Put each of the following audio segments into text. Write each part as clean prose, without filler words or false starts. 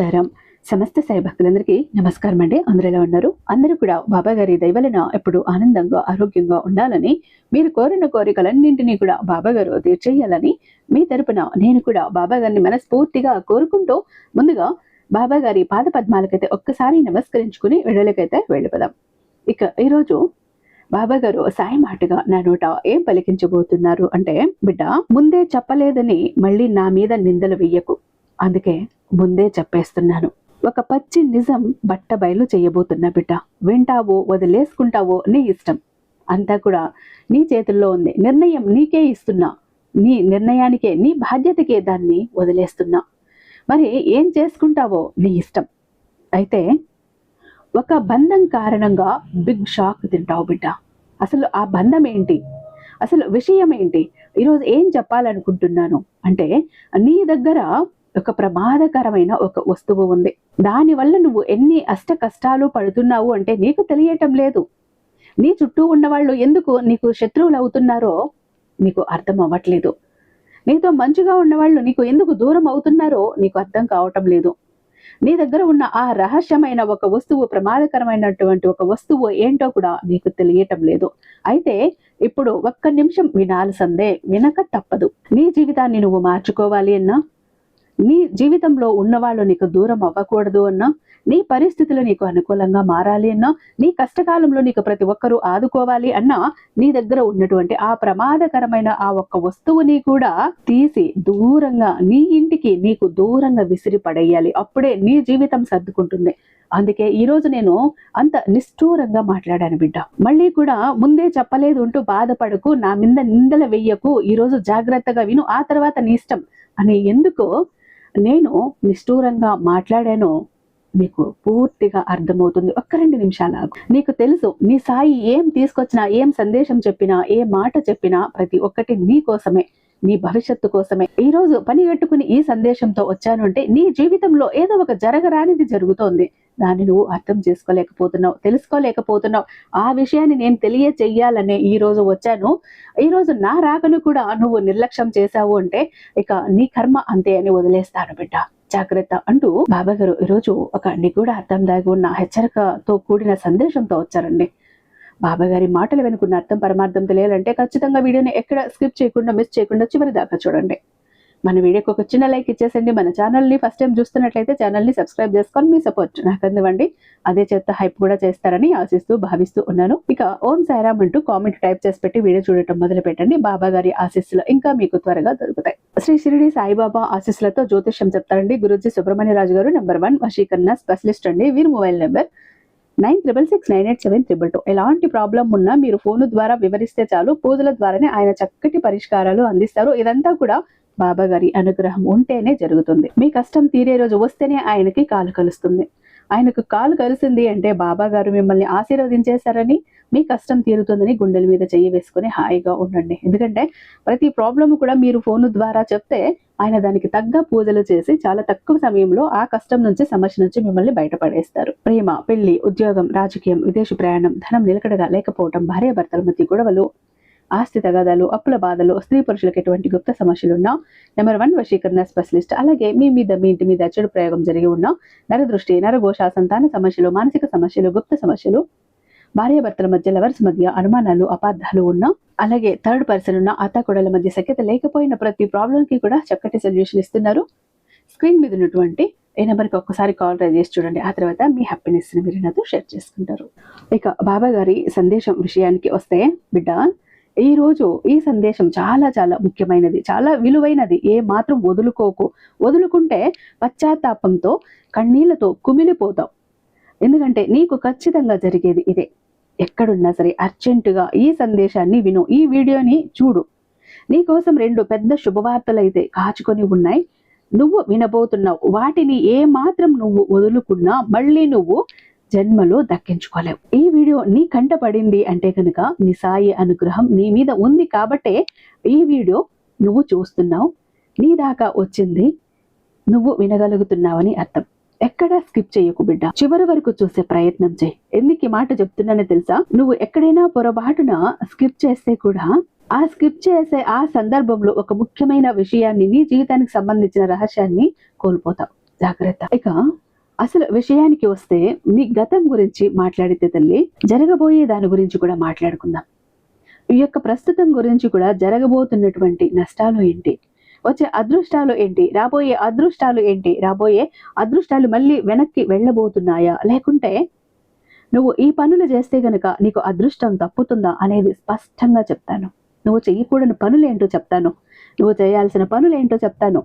సాయిరాం. సమస్త సాయి భక్తులందరికీ నమస్కారం అండి. అందరూ ఎలా ఉన్నారు? అందరూ కూడా బాబా గారి దయ వలన ఎప్పుడు ఆనందంగా ఆరోగ్యంగా ఉండాలని, మీరు కోరిన కోరికలన్నింటినీ కూడా బాబా గారు తీర్చేయాలని మీ తరపున నేను కూడా బాబా గారిని మనస్ఫూర్తిగా కోరుకుంటూ, ముందుగా బాబా గారి పాద పద్మాలకైతే ఒక్కసారి నమస్కరించుకుని వీడియోలకైతే వెళ్ళిపోదాం. ఇక ఈరోజు బాబా గారు సాయి మాటగా నా నోట ఏం పలికించబోతున్నారు అంటే, బిడ్డ, ముందే చెప్పలేదని మళ్ళీ నా మీద నిందలు వెయ్యకు, అందుకే ముందే చెప్పేస్తున్నాను. ఒక పచ్చి నిజం బట్ట బయలు చేయబోతున్నా బిడ్డ. వింటావో వదిలేసుకుంటావో నీ ఇష్టం, అంతా కూడా నీ చేతుల్లో ఉంది. నిర్ణయం నీకే ఇస్తున్నా. నీ నిర్ణయానికే, నీ బాధ్యతకే దాన్ని వదిలేస్తున్నా. మరి ఏం చేసుకుంటావో నీ ఇష్టం. అయితే ఒక బంధం కారణంగా బిగ్ షాక్ తింటావు బిడ్డ. అసలు ఆ బంధం ఏంటి, అసలు విషయం ఏంటి, ఈరోజు ఏం చెప్పాలనుకుంటున్నాను అంటే, నీ దగ్గర ఒక ప్రమాదకరమైన ఒక వస్తువు ఉంది. దానివల్ల నువ్వు ఎన్ని అష్ట కష్టాలు పడుతున్నావు అంటే నీకు తెలియటం లేదు. నీ చుట్టూ ఉన్నవాళ్ళు ఎందుకు నీకు శత్రువులు అవుతున్నారో నీకు అర్థం అవ్వట్లేదు. నీతో మంచిగా ఉన్నవాళ్ళు నీకు ఎందుకు దూరం అవుతున్నారో నీకు అర్థం కావటం లేదు. నీ దగ్గర ఉన్న ఆ రహస్యమైన ఒక వస్తువు, ప్రమాదకరమైనటువంటి ఒక వస్తువు ఏంటో కూడా నీకు తెలియటం లేదు. అయితే ఇప్పుడు ఒక్క నిమిషం వినాల్సిందే, వినక తప్పదు. నీ జీవితాన్ని నువ్వు మార్చుకోవాలి అన్నా, నీ జీవితంలో ఉన్నవాళ్ళు నీకు దూరం అవ్వకూడదు అన్నా, నీ పరిస్థితులు నీకు అనుకూలంగా మారాలి అన్నా, నీ కష్టకాలంలో నీకు ప్రతి ఒక్కరూ ఆదుకోవాలి అన్నా, నీ దగ్గర ఉన్నటువంటి ఆ ప్రమాదకరమైన ఆ ఒక్క వస్తువుని కూడా తీసి దూరంగా నీ ఇంటికి నీకు దూరంగా విసిరి పడేయాలి. అప్పుడే నీ జీవితం సర్దుకుంటుంది. అందుకే ఈరోజు నేను అంత నిష్ఠూరంగా మాట్లాడాను బిడ్డ. మళ్ళీ కూడా ముందే చెప్పలేదు అంటూ బాధపడకు, నా మీద నిందల వెయ్యకు, ఈరోజు జాగ్రత్తగా విను, ఆ తర్వాత నీ ఇష్టం అని ఎందుకు నేను నిష్ఠూరంగా మాట్లాడానో నీకు పూర్తిగా అర్థమవుతుంది. ఒక్క 2 నిమిషాలు ఆగు. నీకు తెలుసు, నీ సాయి ఏం తీసుకొచ్చినా, ఏం సందేశం చెప్పినా, ఏ మాట చెప్పినా ప్రతి ఒక్కటి నీ కోసమే, నీ భవిష్యత్తు కోసమే. ఈ రోజు పని కట్టుకుని ఈ సందేశంతో వచ్చాను అంటే నీ జీవితంలో ఏదో ఒక జరగరానిది జరుగుతోంది. దాన్ని నువ్వు అర్థం చేసుకోలేకపోతున్నావు, తెలుసుకోలేకపోతున్నావు. ఆ విషయాన్ని నేను తెలియచెయ్యాలనే ఈ రోజు వచ్చాను. ఈ రోజు నా రాకను కూడా నువ్వు నిర్లక్ష్యం చేశావు అంటే ఇక నీ కర్మ అంతే అని వదిలేస్తాను బిడ్డ, జాగ్రత్త అంటూ బాబా గారు ఈరోజు ఒక నిగూఢ అర్థం దాగి ఉన్న హెచ్చరికతో కూడిన సందేశంతో వచ్చారండి. బాబా గారి మాటలు వెనుకున్న అర్థం పరమార్థం తెలియాలంటే ఖచ్చితంగా వీడియోని ఎక్కడ స్కిప్ చేయకుండా, మిస్ చేయకుండా చివరి దాకా చూడండి. మన వీడియోకి ఒక చిన్న లైక్ ఇచ్చేసండి. మన ఛానల్ని ఫస్ట్ టైం చూస్తున్నట్లయితే ఛానల్ని సబ్స్క్రైబ్ చేసుకొని మీ సపోర్ట్ నాకు అందివ్వండి. అదే చేత హైప్ కూడా చేస్తారని ఆశిస్తూ భావిస్తూ ఉన్నాను. ఇక ఓం సాయిరామ్ అంటూ కామెంట్ టైప్ చేసి పెట్టి వీడియో చూడటం మొదలు పెట్టండి. బాబా గారి ఆశీస్సులు ఇంకా మీకు త్వరగా దొరుకుతాయి. శ్రీ షిరిడి సాయిబాబా ఆశీస్సులతో జ్యోతిష్యం చెప్తారండి గురూజీ సుబ్రహ్మణ్య రాజు గారు, నెంబర్ 1 వశీకరణ స్పెషలిస్ట్ అండి. వీరి మొబైల్ నెంబర్ 96698722. ఎలాంటి ప్రాబ్లం ఉన్నా మీరు ఫోన్ ద్వారా వివరిస్తే చాలు, పూజల ద్వారానే ఆయన చక్కటి పరిష్కారాలు అందిస్తారు. ఇదంతా కూడా బాబా గారి అనుగ్రహం ఉంటేనే జరుగుతుంది. మీ కష్టం తీరే రోజు వస్తేనే ఆయనకి కాలు కలుస్తుంది. ఆయనకు కాలు కలిసింది అంటే బాబా గారు మిమ్మల్ని ఆశీర్వదించేశారని, మీ కష్టం తీరుతుందని గుండెల మీద చెయ్యి వేసుకుని హాయిగా ఉండండి. ఎందుకంటే ప్రతి ప్రాబ్లమ్ కూడా మీరు ఫోన్ ద్వారా చెప్తే ఆయన దానికి తగ్గ పూజలు చేసి చాలా తక్కువ సమయంలో ఆ కష్టం నుంచి, సమస్య నుంచి మిమ్మల్ని బయటపడేస్తారు. ప్రేమ, పెళ్లి, ఉద్యోగం, రాజకీయం, విదేశీ ప్రయాణం, ధనం నిలకడగా లేకపోవడం, భార్యాభర్తల మధ్య గొడవలు, ఆస్తి తగాదాలు, అప్పుల బాధలు, స్త్రీ పురుషులకు ఎటువంటి గుప్త సమస్యలున్నా నెంబర్ 1 వశీకరణ స్పెషలిస్ట్. అలాగే మీ ఇంటి మీద చెడు ప్రయోగం జరిగి ఉన్న నరదృష్టి, నరఘోష, సంతాన సమస్యలు, మానసిక సమస్యలు, గుప్త సమస్యలు, భార్యాభర్తల మధ్య, లవర్స్ మధ్య అనుమానాలు, అపార్థాలు ఉన్నా, అలాగే థర్డ్ పర్సన్ ఉన్న అత్తాకోడల మధ్య సఖ్యత లేకపోయిన ప్రతి ప్రాబ్లం కి కూడా చక్కటి సొల్యూషన్ ఇస్తున్నారు. స్క్రీన్ మీద ఉన్నటువంటి ఈ నెంబర్కి ఒక్కసారి కాల్ ట్రై చేసి చూడండి. ఆ తర్వాత మీ హ్యాపీనెస్ ని మీరు నాతో షేర్ చేసుకుంటారు. ఇక బాబా గారి సందేశం విషయానికి వస్తే బిడ్డ, ఈ రోజు ఈ సందేశం చాలా చాలా ముఖ్యమైనది, చాలా విలువైనది. ఏ మాత్రం వదులుకోకు. వదులుకుంటే పశ్చాత్తాపంతో, కన్నీళ్లతో కుమిలిపోతావు. ఎందుకంటే నీకు ఖచ్చితంగా జరిగేది ఇదే. ఎక్కడున్నా సరే అర్జెంటుగా ఈ సందేశాన్ని విను, ఈ వీడియోని చూడు. నీకోసం 2 పెద్ద శుభవార్తలు అయితే కాచుకొని ఉన్నాయి, నువ్వు వినబోతున్నావు. వాటిని ఏ మాత్రం నువ్వు వదులుకున్నా మళ్ళీ నువ్వు జన్మలో దక్కించుకోలేవు. ఈ వీడియో నీ కంట పడింది అంటే కనుక నీ సాయి అనుగ్రహం నీ మీద ఉంది కాబట్టే ఈ వీడియో నువ్వు చూస్తున్నావు, నీ దాకా వచ్చింది, నువ్వు వినగలుగుతున్నావని అర్థం. ఎక్కడా స్కిప్ చేయకు బిడ్డ, చివరి వరకు చూసే ప్రయత్నం చేయి. ఎందుకు ఈ మాట చెప్తున్నానో తెలుసా? నువ్వు ఎక్కడైనా పొరపాటున స్కిప్ చేస్తే కూడా ఆ స్కిప్ చేసే ఆ సందర్భంలో ఒక ముఖ్యమైన విషయాన్ని, నీ జీవితానికి సంబంధించిన రహస్యాన్ని కోల్పోతావు. జాగ్రత్త. ఇక అసలు విషయానికి వస్తే నీ గతం గురించి మాట్లాడితే తల్లి, జరగబోయే దాని గురించి కూడా మాట్లాడుకుందాం. ఈ యొక్క ప్రస్తుతం గురించి కూడా జరగబోతున్నటువంటి నష్టాలు ఏంటి, వచ్చే అదృష్టాలు ఏంటి, రాబోయే అదృష్టాలు ఏంటి, రాబోయే అదృష్టాలు మళ్ళీ వెనక్కి వెళ్ళబోతున్నాయా, లేకుంటే నువ్వు ఈ పనులు చేస్తే గనక నీకు అదృష్టం తప్పుతుందా అనేది స్పష్టంగా చెప్తాను. నువ్వు చెయ్యకూడని పనులేంటో చెప్తాను, నువ్వు చేయాల్సిన పనులేంటో చెప్తాను,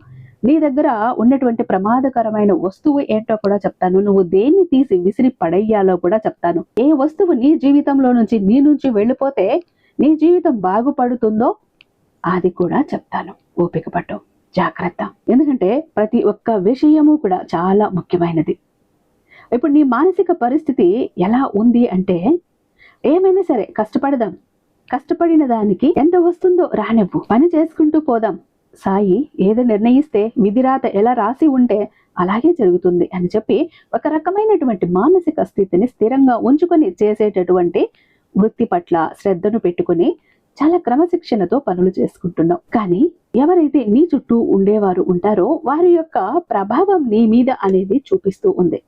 నీ దగ్గర ఉన్నటువంటి ప్రమాదకరమైన వస్తువు ఏంటో కూడా చెప్తాను, నువ్వు దేన్ని తీసి విసిరి పడేయాలో కూడా చెప్తాను. ఏ వస్తువు నీ జీవితంలో నుంచి నీ నుంచి వెళ్ళిపోతే నీ జీవితం బాగుపడుతుందో అది కూడా చెప్తాను. ఓపిక పట్టు, జాగ్రత్త. ఎందుకంటే ప్రతి ఒక్క విషయము కూడా చాలా ముఖ్యమైనది. ఇప్పుడు నీ మానసిక పరిస్థితి ఎలా ఉంది అంటే, ఏమైనా సరే కష్టపడదాం, కష్టపడిన దానికి ఎంత వస్తుందో రానివ్వు, పని చేసుకుంటూ పోదాం, సాయి ఏదో నిర్ణయిస్తే విధిరాత ఎలా రాసి ఉంటే అలాగే జరుగుతుంది అని చెప్పి ఒక రకమైనటువంటి మానసిక స్థితిని స్థిరంగా ఉంచుకొని చేసేటటువంటి వృత్తి పట్ల శ్రద్ధను పెట్టుకుని చాలా క్రమశిక్షణతో పనులు చేసుకుంటున్నావు. కానీ ఎవరైతే నీ చుట్టూ ఉండేవారు ఉంటారో వారి యొక్క ప్రభావం నీ మీద అనేది చూపిస్తూ ఉంది.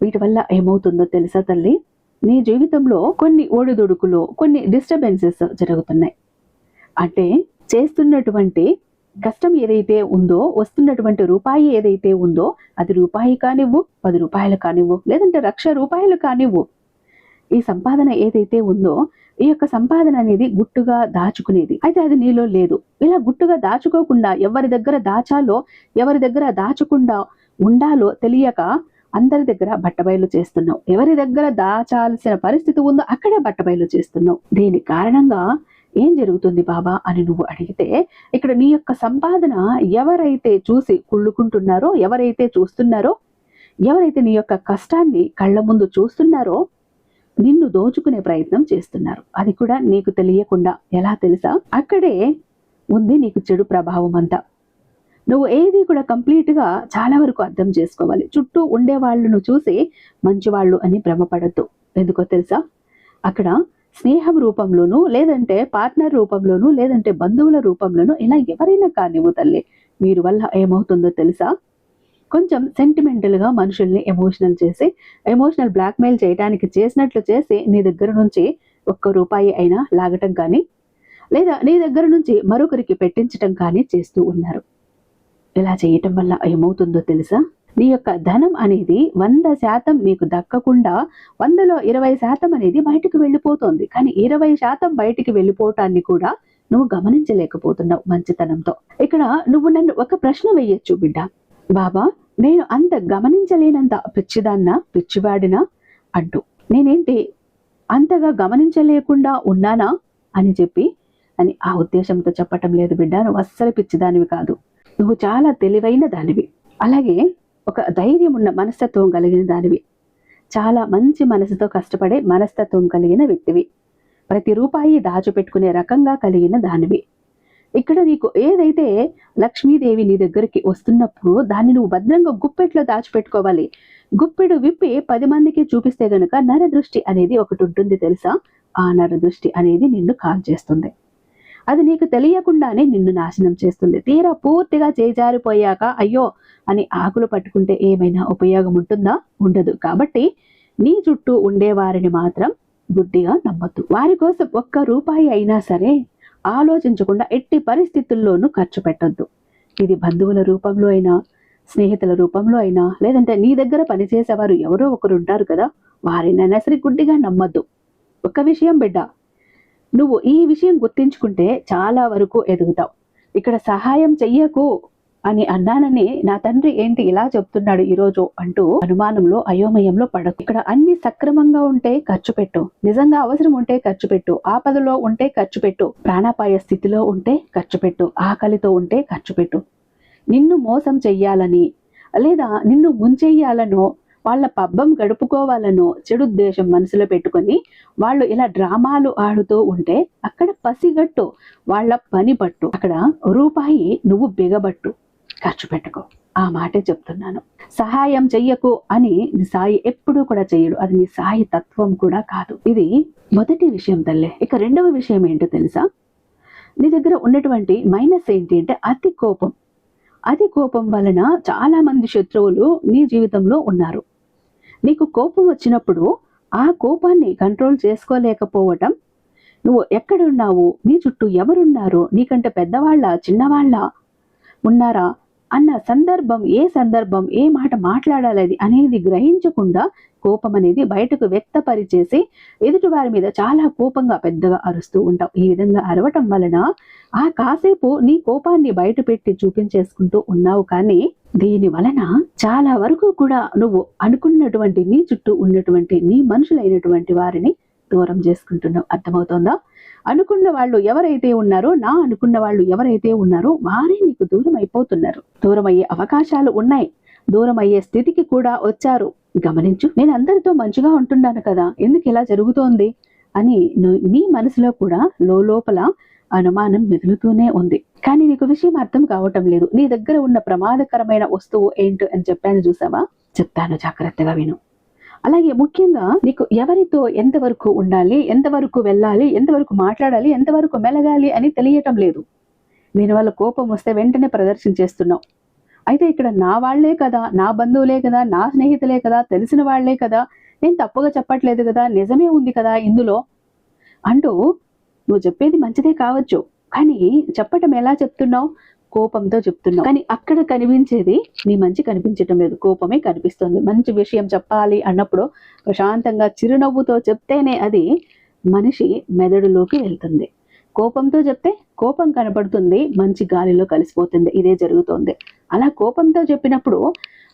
వీటి వల్ల ఏమవుతుందో తెలుసా తల్లి, నీ జీవితంలో కొన్ని ఒడిదుడుకులు, కొన్ని డిస్టర్బెన్సెస్ జరుగుతున్నాయి. అంటే చేస్తున్నటువంటి కష్టం ఏదైతే ఉందో, వస్తున్నటువంటి రూపాయి ఏదైతే ఉందో, అది రూపాయి కానివ్వు, 10 రూపాయలు కానివ్వు, లేదంటే 1,00,000 రూపాయలు కానివ్వు, ఈ సంపాదన ఏదైతే ఉందో ఈ యొక్క సంపాదన అనేది గుట్టుగా దాచుకునేది అయితే అది నీలో లేదు. ఇలా గుట్టుగా దాచుకోకుండా ఎవరి దగ్గర దాచాలో, ఎవరి దగ్గర దాచకుండా ఉండాలో తెలియక అందరి దగ్గర బట్టబయలు చేస్తున్నావు. ఎవరి దగ్గర దాచాల్సిన పరిస్థితి ఉందో అక్కడే బట్టబయలు చేస్తున్నావు. దీని కారణంగా ఏం జరుగుతుంది బాబా అని నువ్వు అడిగితే, ఇక్కడ నీ యొక్క సంపాదన ఎవరైతే చూసి కుళ్ళుకుంటున్నారో, ఎవరైతే చూస్తున్నారో, ఎవరైతే నీ యొక్క కష్టాన్ని కళ్ళ ముందు చూస్తున్నారో నిన్ను దోచుకునే ప్రయత్నం చేస్తున్నారు. అది కూడా నీకు తెలియకుండా. ఎలా తెలుసా, అక్కడే ఉంది నీకు చెడు ప్రభావం అంతా. నువ్వు ఏది కూడా కంప్లీట్ గా చాలా వరకు అర్థం చేసుకోవాలి. చుట్టూ ఉండే వాళ్ళను చూసి మంచివాళ్ళు అని భ్రమపడద్దు. ఎందుకో తెలుసా, అక్కడ స్నేహం రూపంలోనూ, లేదంటే పార్ట్నర్ రూపంలోనూ, లేదంటే బంధువుల రూపంలోనూ, ఇలా ఎవరైనా కానివ్వు తల్లి, వీరి వల్ల ఏమవుతుందో తెలుసా, కొంచెం సెంటిమెంటల్ గా మనుషుల్ని ఎమోషనల్ బ్లాక్మెయిల్ చేయడానికి చేసినట్లు చేసి నీ దగ్గర నుంచి 1 రూపాయి అయినా లాగటం కానీ, లేదా నీ దగ్గర నుంచి మరొకరికి పెట్టించటం కానీ చేస్తూ ఉన్నారు. ఇలా చేయటం వల్ల ఏమవుతుందో తెలుసా, నీ యొక్క ధనం అనేది 100% నీకు దక్కకుండా 100లో 20% అనేది బయటకు వెళ్ళిపోతుంది. కానీ 20% బయటికి వెళ్ళిపోవటాన్ని కూడా నువ్వు గమనించలేకపోతున్నావు మంచితనంతో. ఇక్కడ నువ్వు నన్ను ఒక ప్రశ్న వేయొచ్చు బిడ్డ, బాబా నేను అంత గమనించలేనంత పిచ్చిదాన్నా, పిచ్చివాడినా అంటూ, నేనేంటి అంతగా గమనించలేకుండా ఉన్నానా అని చెప్పి అని ఆ ఉద్దేశంతో చెప్పటం లేదు బిడ్డ. నువ్వు అస్సలు పిచ్చిదానివి కాదు, నువ్వు చాలా తెలివైన దానివి. అలాగే ఒక ధైర్యం ఉన్న మనస్తత్వం కలిగిన దానివి, చాలా మంచి మనసుతో కష్టపడే మనస్తత్వం కలిగిన వ్యక్తివి, ప్రతి రూపాయి దాచిపెట్టుకునే రకంగా కలిగిన దానివి. ఇక్కడ నీకు ఏదైతే లక్ష్మీదేవి నీ దగ్గరికి వస్తున్నప్పుడు దాన్ని నువ్వు భద్రంగా గుప్పెట్లో దాచిపెట్టుకోవాలి. గుప్పెడు విప్పి 10 మందికి చూపిస్తే గనుక నరదృష్టి అనేది ఒకటి ఉంటుంది తెలుసా, ఆ నరదృష్టి అనేది నిన్ను కాల్చేస్తుంది. అది నీకు తెలియకుండానే నిన్ను నాశనం చేస్తుంది. తీరా పూర్తిగా చేజారిపోయాక అయ్యో అని ఆకులు పట్టుకుంటే ఏమైనా ఉపయోగం ఉంటుందా? ఉండదు. కాబట్టి నీ చుట్టూ ఉండేవారిని మాత్రం గుడ్డిగా నమ్మొద్దు. వారి కోసం 1 రూపాయి అయినా సరే ఆలోచించకుండా ఎట్టి పరిస్థితుల్లోనూ ఖర్చు పెట్టొద్దు. ఇది బంధువుల రూపంలో అయినా, స్నేహితుల రూపంలో అయినా, లేదంటే నీ దగ్గర పనిచేసేవారు ఎవరో ఒకరు ఉంటారు కదా, వారినైనా సరే గుడ్డిగా నమ్మొద్దు. ఒక విషయం బిడ్డ, నువ్వు ఈ విషయం గుర్తించుకుంటే చాలా వరకు ఎదుగుతావు. ఇక్కడ సహాయం చెయ్యకు అని అన్నానని నా తండ్రి ఏంటి ఇలా చెప్తున్నాడు ఈరోజు అంటూ అనుమానంలో, అయోమయంలో పడకు. ఇక్కడ అన్ని సక్రమంగా ఉంటే ఖర్చు పెట్టు, నిజంగా అవసరం ఉంటే ఖర్చు పెట్టు, ఆపదలో ఉంటే ఖర్చు పెట్టు, ప్రాణాపాయ స్థితిలో ఉంటే ఖర్చు పెట్టు, ఆకలితో ఉంటే ఖర్చు పెట్టు. నిన్ను మోసం చెయ్యాలని, లేదా నిన్ను ముంచెయ్యాలనో, వాళ్ళ పబ్బం గడుపుకోవాలనో చెడుద్దేశం మనసులో పెట్టుకొని వాళ్ళు ఇలా డ్రామాలు ఆడుతూ ఉంటే అక్కడ పసిగట్టు, వాళ్ళ పని పట్టు. అక్కడ రూపాయి నువ్వు బిగబట్టు, ఖర్చు పెట్టుకో. ఆ మాటే చెప్తున్నాను. సహాయం చెయ్యకు అని నీ సాయి ఎప్పుడూ కూడా చెయ్యడు. అది నీ సాయి తత్వం కూడా కాదు. ఇది మొదటి విషయం తల్లే. ఇక రెండవ విషయం ఏంటో తెలుసా, నీ దగ్గర ఉన్నటువంటి మైనస్ ఏంటి అంటే అతి కోపం. అతి కోపం వలన చాలా మంది శత్రువులు నీ జీవితంలో ఉన్నారు. నీకు కోపం వచ్చినప్పుడు ఆ కోపాన్ని కంట్రోల్ చేసుకోలేకపోవటం, నువ్వు ఎక్కడున్నావు, నీ చుట్టూ ఎవరున్నారు, నీకంటే పెద్దవాళ్ళ చిన్నవాళ్ళ ఉన్నారా అన్న సందర్భం ఏ మాట మాట్లాడాలి అనేది గ్రహించకుండా కోపం అనేది బయటకు వ్యక్తపరిచేసి ఎదుటి వారి మీద చాలా కోపంగా పెద్దగా అరుస్తూ ఉంటావు. ఈ విధంగా అరవటం వలన ఆ కాసేపు నీ కోపాన్ని బయట పెట్టి చూపించేసుకుంటూ ఉన్నావు. కానీ దీని వలన చాలా వరకు కూడా నువ్వు అనుకున్నటువంటి నీ చుట్టూ ఉన్నటువంటి నీ మనుషులైనటువంటి వారిని దూరం చేసుకుంటున్నావు. అర్థమవుతోందా? అనుకున్న వాళ్ళు ఎవరైతే ఉన్నారో, అనుకున్న వాళ్ళు ఎవరైతే ఉన్నారో వారే నీకు దూరం అయిపోతున్నారు. దూరం అయ్యే అవకాశాలు ఉన్నాయి. దూరం అయ్యే స్థితికి కూడా వచ్చారు. గమనించు, నేను అందరితో మంచిగా ఉంటున్నాను కదా, ఎందుకు ఇలా జరుగుతోంది అని నీ మనసులో కూడా లోపల అనుమానం మెదులుతూనే ఉంది. కానీ నీకు విషయం అర్థం కావటం లేదు. నీ దగ్గర ఉన్న ప్రమాదకరమైన వస్తువు ఏంటో అని చెప్పాను, చూసావా? చెప్తాను, జాగ్రత్తగా విను. అలాగే ముఖ్యంగా నీకు ఎవరితో ఎంతవరకు ఉండాలి, ఎంతవరకు వెళ్ళాలి, ఎంతవరకు మాట్లాడాలి, ఎంతవరకు మెలగాలి అని తెలియటం లేదు. దీనివల్ల కోపం వస్తే వెంటనే ప్రదర్శించేస్తున్నావు. అయితే ఇక్కడ నా వాళ్లే కదా, నా బంధువులే కదా, నా స్నేహితులే కదా, తెలిసిన వాళ్లే కదా, నేను తప్పుగా చెప్పట్లేదు కదా, నిజమే ఉంది కదా ఇందులో అంటూ నువ్వు చెప్పేది మంచిదే కావచ్చు, కానీ చెప్పటం ఎలా చెప్తున్నావు? కోపంతో చెప్తున్నావు. కానీ అక్కడ కనిపించేది నీ మంచి కనిపించటం లేదు, కోపమే కనిపిస్తుంది. మంచి విషయం చెప్పాలి అన్నప్పుడు ప్రశాంతంగా చిరునవ్వుతో చెప్తేనే అది మనిషి మెదడులోకి వెళ్తుంది. కోపంతో చెప్తే కోపం కనపడుతుంది, మంచి గాలిలో కలిసిపోతుంది. ఇదే జరుగుతోంది. అలా కోపంతో చెప్పినప్పుడు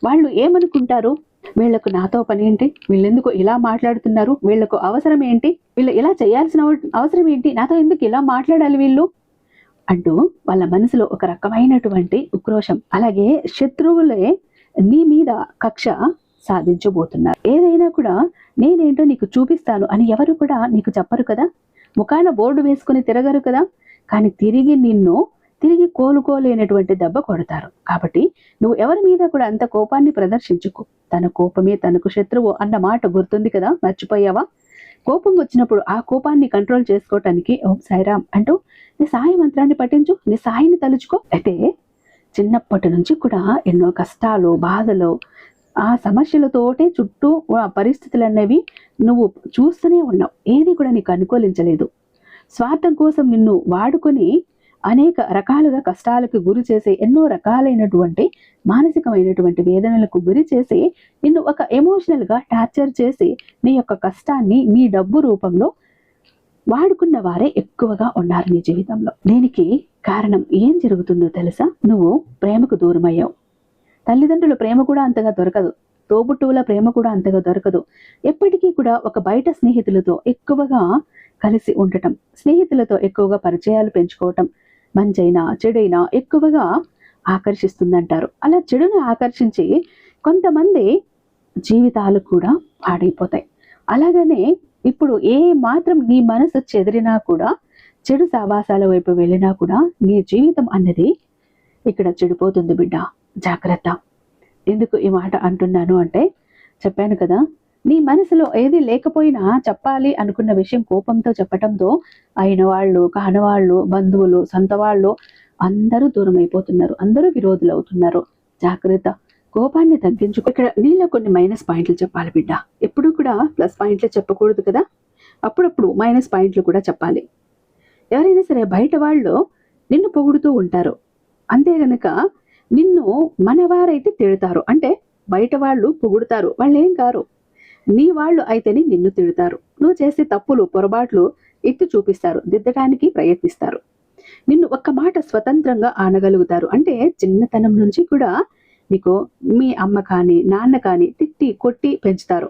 వాళ్ళు ఏమనుకుంటారు? వీళ్లకు నాతో పని ఏంటి, వీళ్ళెందుకు ఇలా మాట్లాడుతున్నారు, వీళ్లకు అవసరం ఏంటి, వీళ్ళు ఇలా చేయాల్సిన అవసరం ఏంటి, నాతో ఎందుకు ఇలా మాట్లాడాలి వీళ్ళు అంటూ వాళ్ళ మనసులో ఒక రకమైనటువంటి ఉక్రోషం, అలాగే శత్రువులే నీ మీద కక్ష సాధించబోతున్నారు. ఏదైనా కూడా నేనేంటో నీకు చూపిస్తాను అని ఎవరు కూడా నీకు చెప్పరు కదా, ముఖాన బోర్డు వేసుకుని తిరగరు కదా, కానీ తిరిగి కోలుకోలేనటువంటి దెబ్బ కొడతారు. కాబట్టి నువ్వు ఎవరి మీద కూడా అంత కోపాన్ని ప్రదర్శించుకో. తన కోపమే తనకు శత్రువు అన్న మాట గుర్తుంది కదా, మర్చిపోయావా? కోపం వచ్చినప్పుడు ఆ కోపాన్ని కంట్రోల్ చేసుకోవటానికి ఓం సాయిరామ్ అంటూ నీ సాయి మంత్రాన్ని పఠించు, నీ సాయిని తలుచుకో. అయితే చిన్నప్పటి నుంచి కూడా ఎన్నో కష్టాలు, బాధలు, ఆ సమస్యలతోటే చుట్టూ పరిస్థితులు అనేవి నువ్వు చూస్తూనే ఉన్నావు. ఏది కూడా నీకు అనుకూలించలేదు. స్వార్థం కోసం నిన్ను వాడుకొని అనేక రకాలుగా కష్టాలకు గురి చేసి, ఎన్నో రకాలైనటువంటి మానసికమైనటువంటి వేదనలకు గురి చేసి, నిన్ను ఒక ఎమోషనల్గా టార్చర్ చేసి నీ యొక్క కష్టాన్ని నీ డబ్బు రూపంలో వాడుకున్న వారే ఎక్కువగా ఉన్నారు నీ జీవితంలో. దీనికి కారణం ఏం జరుగుతుందో తెలుసా? నువ్వు ప్రేమకు దూరం అయ్యావు. తల్లిదండ్రుల ప్రేమ కూడా అంతగా దొరకదు, తోబుట్టువుల ప్రేమ కూడా అంతగా దొరకదు. ఎప్పటికీ కూడా ఒక బయట స్నేహితులతో ఎక్కువగా కలిసి ఉండటం, స్నేహితులతో ఎక్కువగా పరిచయాలు పెంచుకోవటం, మంచైనా చెడైనా ఎక్కువగా ఆకర్షిస్తుందంటారు. అలా చెడును ఆకర్షించి కొంతమంది జీవితాలు కూడా పాడైపోతాయి. అలాగనే ఇప్పుడు ఏ మాత్రం నీ మనసు చెదిరినా కూడా, చెడు సావాసాల వైపు వెళ్ళినా కూడా నీ జీవితం అన్నది ఇక్కడ చెడిపోతుంది బిడ్డ, జాగ్రత్త. ఎందుకు ఈ మాట అంటున్నాను అంటే, చెప్పాను కదా, నీ మనసులో ఏది లేకపోయినా చెప్పాలి అనుకున్న విషయం కోపంతో చెప్పటంతో అయిన వాళ్ళు, కానవాళ్ళు, బంధువులు, సొంత వాళ్ళు అందరూ దూరం అయిపోతున్నారు, అందరూ విరోధులు అవుతున్నారు. జాగ్రత్త, కోపాన్ని తగ్గించుకో. ఇక్కడ నీలో కొన్ని మైనస్ పాయింట్లు చెప్పాలి బిడ్డ. ఎప్పుడు కూడా ప్లస్ పాయింట్లే చెప్పకూడదు కదా, అప్పుడప్పుడు మైనస్ పాయింట్లు కూడా చెప్పాలి. ఎవరైనా సరే బయట వాళ్ళు నిన్ను పొగుడుతూ ఉంటారు, అంతే గనక నిన్ను మనవారైతే తిడతారు. అంటే బయట వాళ్ళు పొగుడుతారు, వాళ్ళు ఏం కారు. నీ వాళ్ళు అయితేనే నిన్ను తిడతారు. నువ్వు చేసే తప్పులు, పొరపాట్లు ఎత్తి చూపిస్తారు, దిద్దటానికి ప్రయత్నిస్తారు. నిన్ను ఒక్క మాట స్వతంత్రంగా ఆనగలుగుతారు. అంటే చిన్నతనం నుంచి కూడా నీకు మీ అమ్మ కానీ నాన్న కానీ తిట్టి కొట్టి పెంచుతారు,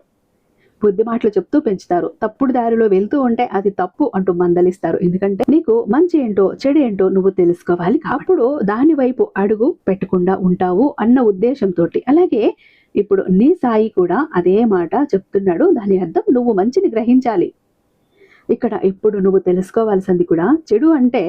బుద్ధి మాటలు చెప్తూ పెంచుతారు. తప్పుడు దారిలో వెళ్తూ ఉంటే అది తప్పు అంటూ మందలిస్తారు. ఎందుకంటే నీకు మంచి ఏంటో చెడు ఏంటో నువ్వు తెలుసుకోవాలి, అప్పుడు దాని వైపు అడుగు పెట్టకుండా ఉంటావు అన్న ఉద్దేశంతో. అలాగే ఇప్పుడు నీ సాయి కూడా అదే మాట చెప్తున్నాడు. దాని అర్థం నువ్వు మంచిని గ్రహించాలి. ఇక్కడ ఇప్పుడు నువ్వు తెలుసుకోవాల్సింది కూడా, చెడు అంటే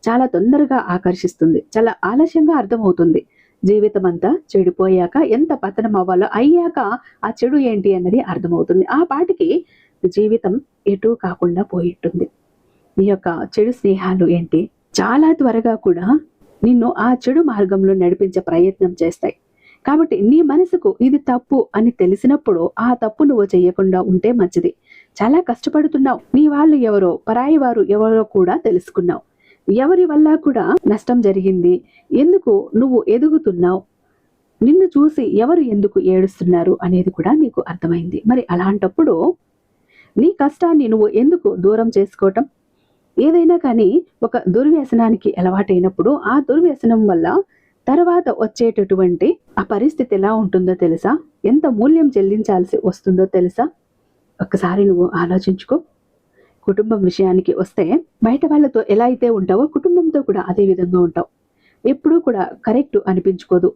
చాలా తొందరగా ఆకర్షిస్తుంది, చాలా ఆలస్యంగా అర్థమవుతుంది. జీవితం అంతా చెడిపోయాక, ఎంత పతనం అవ్వాలో అయ్యాక ఆ చెడు ఏంటి అన్నది అర్థమవుతుంది. ఆ పాటికి జీవితం ఎటు కాకుండా పోయిట్టుంది. నీ యొక్క చెడు స్నేహాలు ఏంటి చాలా త్వరగా కూడా నిన్ను ఆ చెడు మార్గంలో నడిపించే ప్రయత్నం చేస్తాయి. కాబట్టి నీ మనసుకు ఇది తప్పు అని తెలిసినప్పుడు ఆ తప్పు నువ్వు చేయకుండా ఉంటే మంచిది. చాలా కష్టపడుతున్నావు, నీ వాళ్ళు ఎవరో పరాయి వారు ఎవరో కూడా తెలుసుకున్నావు, ఎవరి వల్ల కూడా నష్టం జరిగింది, ఎందుకు నువ్వు ఎదుగుతున్నావు, నిన్ను చూసి ఎవరు ఎందుకు ఏడుస్తున్నారు అనేది కూడా నీకు అర్థమైంది. మరి అలాంటప్పుడు నీ కష్టాన్ని నువ్వు ఎందుకు దూరం చేసుకోవటం? ఏదైనా కానీ ఒక దుర్వ్యసనానికి అలవాటైనప్పుడు ఆ దుర్వ్యసనం వల్ల తర్వాత వచ్చేటటువంటి ఆ పరిస్థితి ఎలా ఉంటుందో తెలుసా? ఎంత మూల్యం చెల్లించాల్సి వస్తుందో తెలుసా? ఒక్కసారి నువ్వు ఆలోచించుకో. కుటుంబం విషయానికి వస్తే బయట వాళ్ళతో ఎలా అయితే ఉంటావో కుటుంబంతో కూడా అదే విధంగా ఉంటావు. ఎప్పుడూ కూడా కరెక్ట్ అనిపించుకోదు.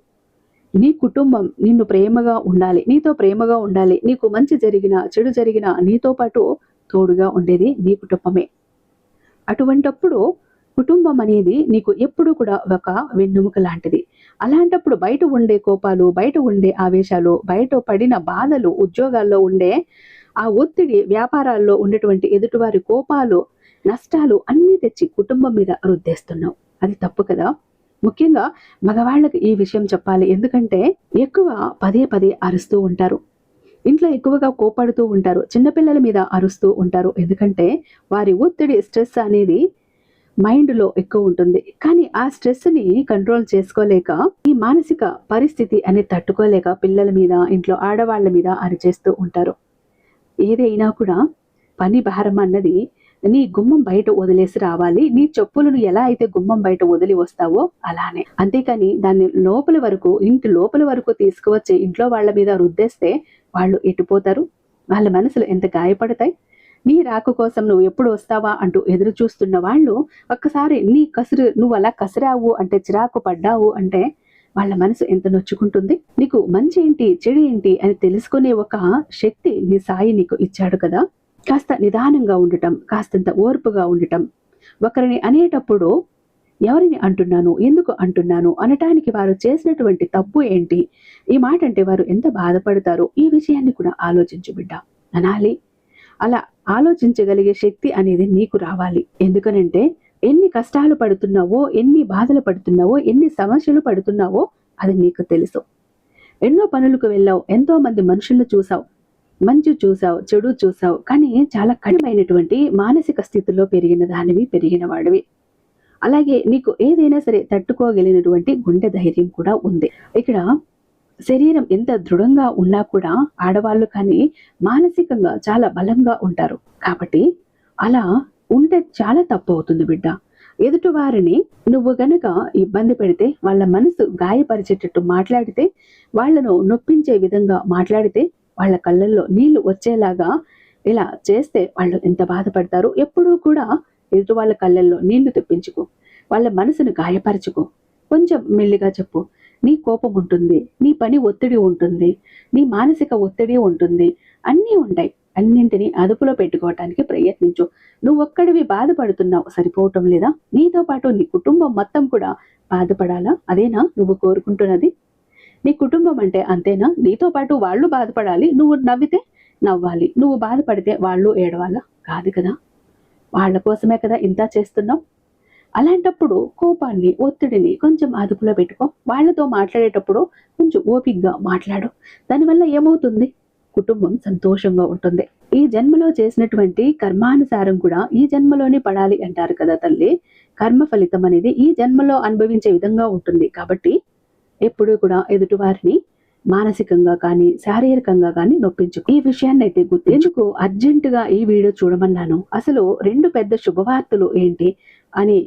నీ కుటుంబం నిన్ను ప్రేమగా ఉండాలి, నీతో ప్రేమగా ఉండాలి. నీకు మంచి జరిగినా చెడు జరిగినా నీతో పాటు తోడుగా ఉండేది నీ కుటుంబమే. అటువంటప్పుడు కుటుంబం అనేది నీకు ఎప్పుడు కూడా ఒక వెన్నెముక లాంటిది. అలాంటప్పుడు బయట ఉండే కోపాలు, బయట ఉండే ఆవేశాలు, బయట పడిన బాధలు, ఉద్యోగాల్లో ఉండే ఆ ఒత్తిడి, వ్యాపారాల్లో ఉండేటువంటి ఎదుటివారి కోపాలు, నష్టాలు అన్నీ తెచ్చి కుటుంబం మీద రుద్దేస్తున్నావు. అది తప్పు కదా. ముఖ్యంగా మగవాళ్ళకి ఈ విషయం చెప్పాలి. ఎందుకంటే ఎక్కువ పదే పదే అరుస్తూ ఉంటారు, ఇంట్లో ఎక్కువగా కోపడుతూ ఉంటారు, చిన్నపిల్లల మీద అరుస్తూ ఉంటారు. ఎందుకంటే వారి ఒత్తిడి, స్ట్రెస్ అనేది మైండ్లో ఎక్కువ ఉంటుంది. కానీ ఆ స్ట్రెస్ని కంట్రోల్ చేసుకోలేక, ఈ మానసిక పరిస్థితి అనేది తట్టుకోలేక పిల్లల మీద, ఇంట్లో ఆడవాళ్ళ మీద అరిచేస్తూ ఉంటారు. ఏదైనా కూడా పని భారం అన్నది నీ గుమ్మం బయట వదిలేసి రావాలి. నీ చెప్పులను ఎలా అయితే గుమ్మం బయట వదిలి వస్తావో అలానే. అంతేకాని దాన్ని లోపల వరకు, ఇంటి లోపల వరకు తీసుకువచ్చి ఇంట్లో వాళ్ళ మీద రుద్దేస్తే వాళ్ళు ఎటుపోతారు? వాళ్ళ మనసులు ఎంత గాయపడతాయి? నీ రాక కోసం నువ్వు ఎప్పుడు వస్తావా అంటూ ఎదురు చూస్తున్న వాళ్ళు ఒక్కసారి నీ కసురు, నువ్వు అలా కసిరావు అంటే, చిరాకు పడ్డావు అంటే వాళ్ళ మనసు ఎంత నొచ్చుకుంటుంది. నీకు మంచి ఏంటి చెడు ఏంటి అని తెలుసుకునే ఒక శక్తి నీ సాయి నీకు ఇచ్చాడు కదా. కాస్త నిదానంగా ఉండటం, కాస్తంత ఓర్పుగా ఉండటం, ఒకరిని అనేటప్పుడు ఎవరిని అంటున్నాను, ఎందుకు అంటున్నాను అనటానికి వారు చేసినటువంటి తప్పు ఏంటి, ఈ మాట అంటే వారు ఎంత బాధపడతారు, ఈ విషయాన్ని కూడా ఆలోచించు బిడ్డ అనాలి. అలా ఆలోచించగలిగే శక్తి అనేది నీకు రావాలి. ఎందుకనంటే ఎన్ని కష్టాలు పడుతున్నావో, ఎన్ని బాధలు పడుతున్నావో, ఎన్ని సమస్యలు పడుతున్నావో అది నీకు తెలుసు. ఎన్నో పనులకు వెళ్ళావు, ఎంతో మంది మనుషులను చూసావు, మంచి చూసావు, చెడు చూసావు, కానీ చాలా కఠినమైనటువంటి మానసిక స్థితిలో పెరిగిన వాడివి. అలాగే నీకు ఏదైనా సరే తట్టుకోగలిగినటువంటి గుండె ధైర్యం కూడా ఉంది. ఇక్కడ శరీరం ఎంత దృఢంగా ఉన్నా కూడా ఆడవాళ్ళు కానీ మానసికంగా చాలా బలంగా ఉంటారు. కాబట్టి అలా ఉంటే చాలా తప్పు అవుతుంది బిడ్డ. ఎదుటి వారిని నువ్వు గనక ఇబ్బంది పెడితే, వాళ్ళ మనసు గాయపరిచేటట్టు మాట్లాడితే, వాళ్లను నొప్పించే విధంగా మాట్లాడితే, వాళ్ళ కళ్ళల్లో నీళ్లు వచ్చేలాగా ఇలా చేస్తే వాళ్ళు ఎంత బాధపడతారు. ఎప్పుడూ కూడా ఎదుటి వాళ్ళ కళ్ళల్లో నీళ్లు తెప్పించుకో, వాళ్ళ మనసును గాయపరచుకో. కొంచెం మెల్లిగా చెప్పు. నీ కోపం ఉంటుంది, నీ పని ఒత్తిడి ఉంటుంది, నీ మానసిక ఒత్తిడి ఉంటుంది, అన్నీ ఉంటాయి. అన్నింటినీ అదుపులో పెట్టుకోవటానికి ప్రయత్నించు. నువ్వు ఒక్కడివి బాధపడుతున్నావు సరిపోవటం లేదా? నీతో పాటు నీ కుటుంబం మొత్తం కూడా బాధపడాలా? అదేనా నువ్వు కోరుకుంటున్నది? నీ కుటుంబం అంటే అంతేనా? నీతో పాటు వాళ్ళు బాధపడాలి, నువ్వు నవ్వితే నవ్వాలి, నువ్వు బాధపడితే వాళ్ళు ఏడవాలా? కాదు కదా. వాళ్ళ కోసమే కదా ఇంత చేస్తున్నావు. అలాంటప్పుడు కోపాన్ని, ఒత్తిడిని కొంచెం అదుపులో పెట్టుకో. వాళ్ళతో మాట్లాడేటప్పుడు కొంచెం ఓపికగా మాట్లాడు. దానివల్ల ఏమవుతుంది? కుటుంబం సంతోషంగా ఉంటుంది. ఈ జన్మలో చేసినటువంటి కర్మానుసారం కూడా ఈ జన్మలోనే పడాలి అంటారు కదా తల్లి. కర్మ ఫలితం అనేది ఈ జన్మలో అనుభవించే విధంగా ఉంటుంది. కాబట్టి ఎప్పుడూ కూడా ఎదుటివారిని మానసికంగా కానీ శారీరకంగా కానీ నొప్పించుకో. ఈ విషయాన్ని అయితే గుర్తించుకో. అర్జెంటుగా ఈ వీడియో చూడమన్నాను. అసలు 2 పెద్ద శుభవార్తలు ఏంటి అని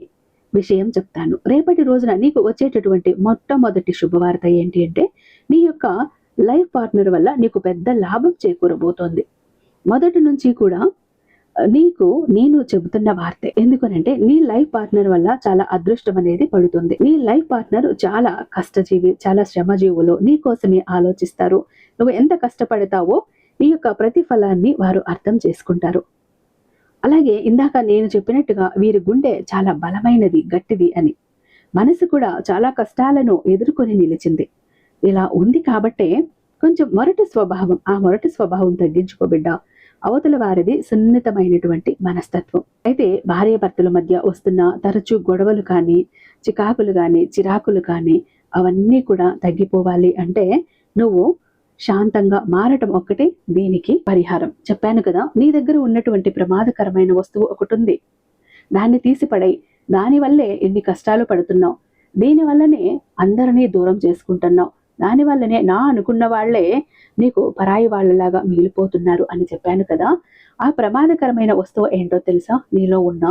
విషయం చెప్తాను. రేపటి రోజున నీకు వచ్చేటటువంటి మొట్టమొదటి శుభవార్త ఏంటి అంటే, నీ యొక్క లైఫ్ పార్ట్నర్ వల్ల నీకు పెద్ద లాభం చేకూరబోతోంది. మొదటి నుంచి కూడా నీకు నేను చెబుతున్న వార్తే. ఎందుకనంటే నీ లైఫ్ పార్ట్నర్ వల్ల చాలా అదృష్టం అనేది పడుతుంది. నీ లైఫ్ పార్ట్నర్ చాలా కష్టజీవి, చాలా శ్రమజీవులు, నీ కోసమే ఆలోచిస్తారు. నువ్వు ఎంత కష్టపడతావో నీ యొక్క ప్రతిఫలాన్ని వారు అర్థం చేసుకుంటారు. అలాగే ఇందాక నేను చెప్పినట్టుగా వీరి గుండె చాలా బలమైనది, గట్టిది అని. మనసు కూడా చాలా కష్టాలను ఎదుర్కొని నిలిచింది. ఇలా ఉంది కాబట్టే కొంచెం మొరటి స్వభావం, ఆ మొరటి స్వభావం తగ్గించుకో బిడ్డ. అవతల వారిది సున్నితమైనటువంటి మనస్తత్వం. అయితే భార్యాభర్తల మధ్య వస్తున్న తరచూ గొడవలు కానీ, చికాకులు కానీ, చిరాకులు కానీ అవన్నీ కూడా తగ్గిపోవాలి అంటే నువ్వు శాంతంగా మారటం ఒక్కటే దీనికి పరిహారం. చెప్పాను కదా, నీ దగ్గర ఉన్నటువంటి ప్రమాదకరమైన వస్తువు ఒకటి ఉంది, దాన్ని తీసిపడై. దానివల్లే ఎన్ని కష్టాలు పడుతున్నావు, దీనివల్లనే అందరినీ దూరం చేసుకుంటున్నావు, దానివల్లనే నా అనుకున్న వాళ్లే నీకు పరాయి వాళ్ళలాగా మిగిలిపోతున్నారు అని చెప్పాను కదా. ఆ ప్రమాదకరమైన వస్తువు ఏంటో తెలుసా? నీలో ఉన్న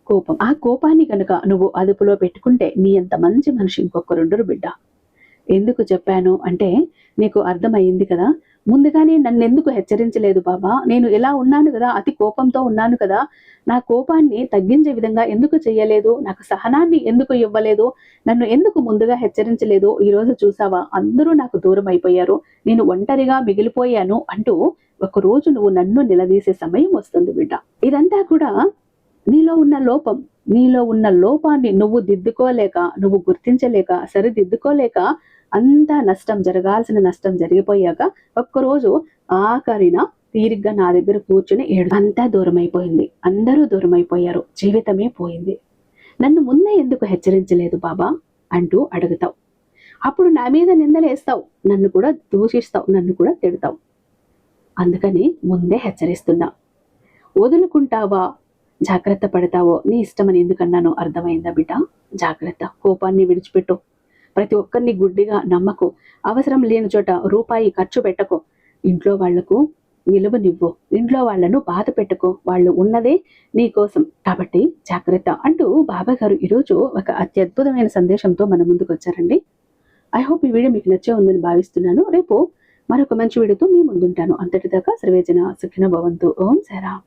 కోపం. ఆ కోపాన్ని కనుక నువ్వు అదుపులో పెట్టుకుంటే నీ అంత మంచి మనిషి ఇంకొకరుండరు బిడ్డ. ఎందుకు చెప్పాను అంటే నీకు అర్థమయ్యింది కదా. ముందుగానే నన్ను ఎందుకు హెచ్చరించలేదు బాబా? నేను ఇలా ఉన్నాను కదా, అతి కోపంతో ఉన్నాను కదా, నా కోపాన్ని తగ్గించే విధంగా ఎందుకు చెయ్యలేదు? నాకు సహనాన్ని ఎందుకు ఇవ్వలేదు? నన్ను ఎందుకు ముందుగా హెచ్చరించలేదు? ఈరోజు చూసావా, అందరూ నాకు దూరం అయిపోయారు, నేను ఒంటరిగా మిగిలిపోయాను అంటూ ఒకరోజు నువ్వు నన్ను నిలదీసే సమయం వస్తుంది బిడ్డ. ఇదంతా కూడా నీలో ఉన్న లోపం. నీలో ఉన్న లోపాన్ని నువ్వు దిద్దుకోలేక, నువ్వు గుర్తించలేక, సరిదిద్దుకోలేక అంతా నష్టం, జరగాల్సిన నష్టం జరిగిపోయాక ఒక్కరోజు ఆఖరిన తీరిగ్గా నా దగ్గర కూర్చుని అంతా దూరం అయిపోయింది, అందరూ దూరం అయిపోయారు, జీవితమే పోయింది, నన్ను ముందే ఎందుకు హెచ్చరించలేదు బాబా అంటూ అడుగుతావు. అప్పుడు నా మీద నిందలేస్తావు, నన్ను కూడా దూషిస్తావు, నన్ను కూడా తిడతావు. అందుకని ముందే హెచ్చరిస్తున్నా. వదులుకుంటావా, జాగ్రత్త పడతావో నీ ఇష్టమని ఎందుకన్నానో అర్థమైందా బిడ్డ? జాగ్రత్త. కోపాన్ని విడిచిపెట్టు. ప్రతి ఒక్కరిని గుడ్డిగా నమ్మకు. అవసరం లేని చోట రూపాయి ఖర్చు పెట్టకు. ఇంట్లో వాళ్లకు విలువనివ్వు. ఇంట్లో వాళ్లను బాధ పెట్టుకో. వాళ్ళు ఉన్నదే నీ కోసం, కాబట్టి జాగ్రత్త అంటూ బాబా గారు ఈరోజు ఒక అత్యద్భుతమైన సందేశంతో మన ముందుకు వచ్చారండి. ఐ హోప్ ఈ వీడియో మీకు నచ్చే ఉందని భావిస్తున్నాను. రేపు మరొక మంచి వీడియోతో మీ ముందుంటాను. అంతటిదాకా సర్వేజన సుఖినో భవంతు. ఓం సాయిరామ్.